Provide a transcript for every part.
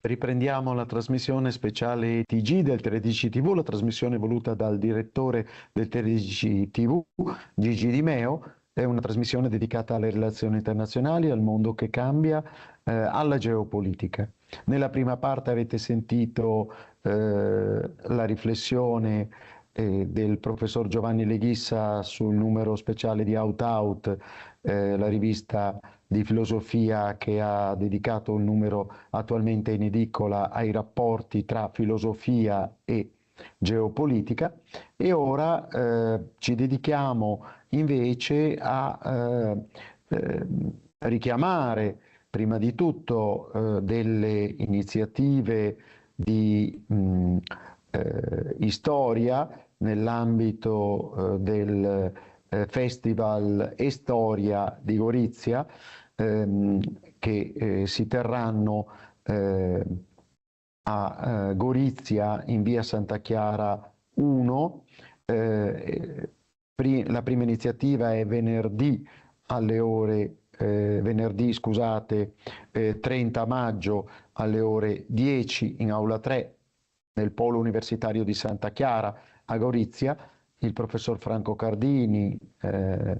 Riprendiamo la trasmissione speciale TG del 13 TV, la trasmissione voluta dal direttore del 13 TV, Gigi Di Meo. È una trasmissione dedicata alle relazioni internazionali, al mondo che cambia, alla geopolitica. Nella prima parte avete sentito la riflessione del professor Giovanni Leghissa sul numero speciale di Out Out, la rivista di filosofia che ha dedicato un numero attualmente in edicola ai rapporti tra filosofia e geopolitica, e ora ci dedichiamo invece a richiamare prima di tutto delle iniziative di storia nell'ambito del Festival e Storia di Gorizia, che si terranno a Gorizia in via Santa Chiara 1. La prima iniziativa è venerdì alle ore venerdì, scusate, 30 maggio alle ore 10 in aula 3 nel polo universitario di Santa Chiara a Gorizia. Il professor Franco Cardini, nel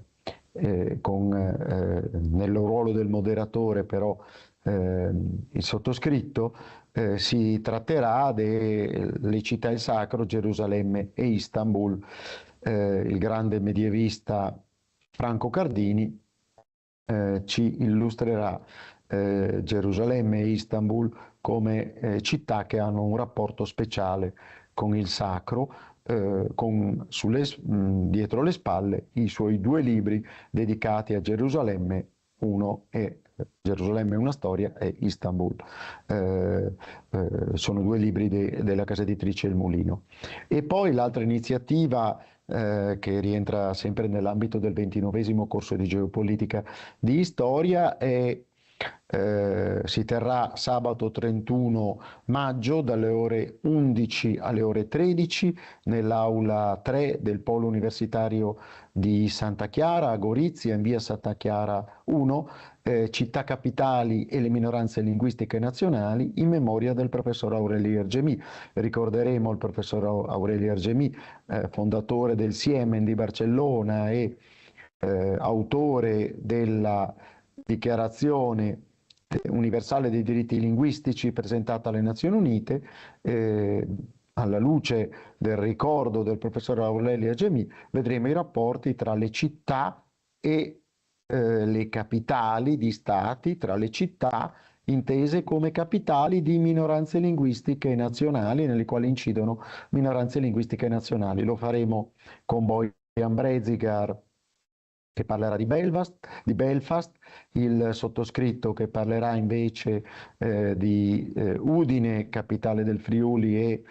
ruolo del moderatore, però il sottoscritto, si tratterà delle città del Sacro, Gerusalemme e Istanbul. Il grande medievista Franco Cardini ci illustrerà Gerusalemme e Istanbul come città che hanno un rapporto speciale con il sacro, con dietro le spalle i suoi due libri dedicati a Gerusalemme, uno è Gerusalemme è una storia e Istanbul. Sono due libri della casa editrice Il Mulino. E poi l'altra iniziativa che rientra sempre nell'ambito del 29° corso di geopolitica di storia si terrà sabato 31 maggio dalle ore 11 alle ore 13 nell'aula 3 del polo universitario di Santa Chiara a Gorizia in via Santa Chiara 1, città capitali e le minoranze linguistiche nazionali, in memoria del professor Aurelio Argemì. Ricorderemo il professor Aurelio Argemì, fondatore del Siemen di Barcellona e autore della Dichiarazione universale dei diritti linguistici presentata alle Nazioni Unite. Alla luce del ricordo del professor Aurelio Argemì vedremo i rapporti tra le città e le capitali di stati, tra le città intese come capitali di minoranze linguistiche nazionali, nelle quali incidono minoranze linguistiche nazionali. Lo faremo con Bojan Brezigar, che parlerà di Belfast, il sottoscritto che parlerà invece di Udine, capitale del Friuli, e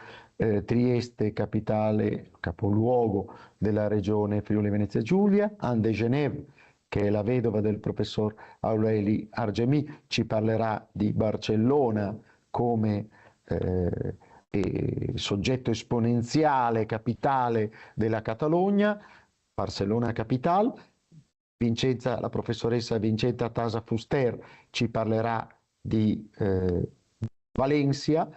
Trieste, capoluogo della regione Friuli Venezia Giulia. Anne de Genève, che è la vedova del professor Aureli Argemì, ci parlerà di Barcellona come soggetto esponenziale, capitale della Catalogna, Barcellona capital. La professoressa Vincenta Tasa Fuster ci parlerà di Valencia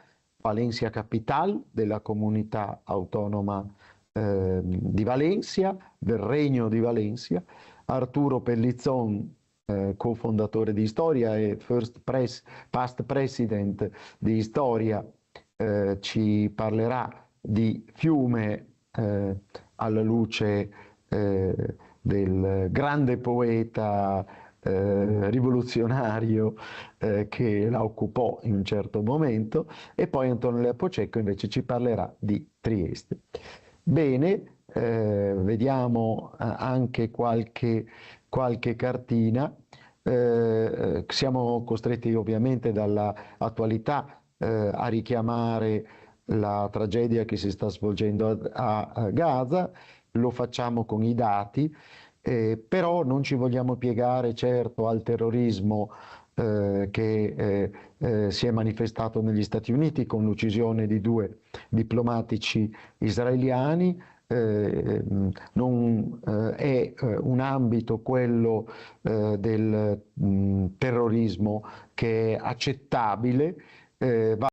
capital della comunità autonoma di Valencia, del Regno di Valencia. Arturo Pellizzon, cofondatore di Storia e past president di Storia, ci parlerà di Fiume alla luce del grande poeta rivoluzionario che la occupò in un certo momento. E poi Antonio Pocecco invece ci parlerà di Trieste. Bene, vediamo anche qualche cartina. Siamo costretti ovviamente dall'attualità a richiamare la tragedia che si sta svolgendo a Gaza. Lo facciamo con i dati, però non ci vogliamo piegare certo al terrorismo che si è manifestato negli Stati Uniti con l'uccisione di 2 diplomatici israeliani. Non è un ambito, quello del terrorismo, che è accettabile. Va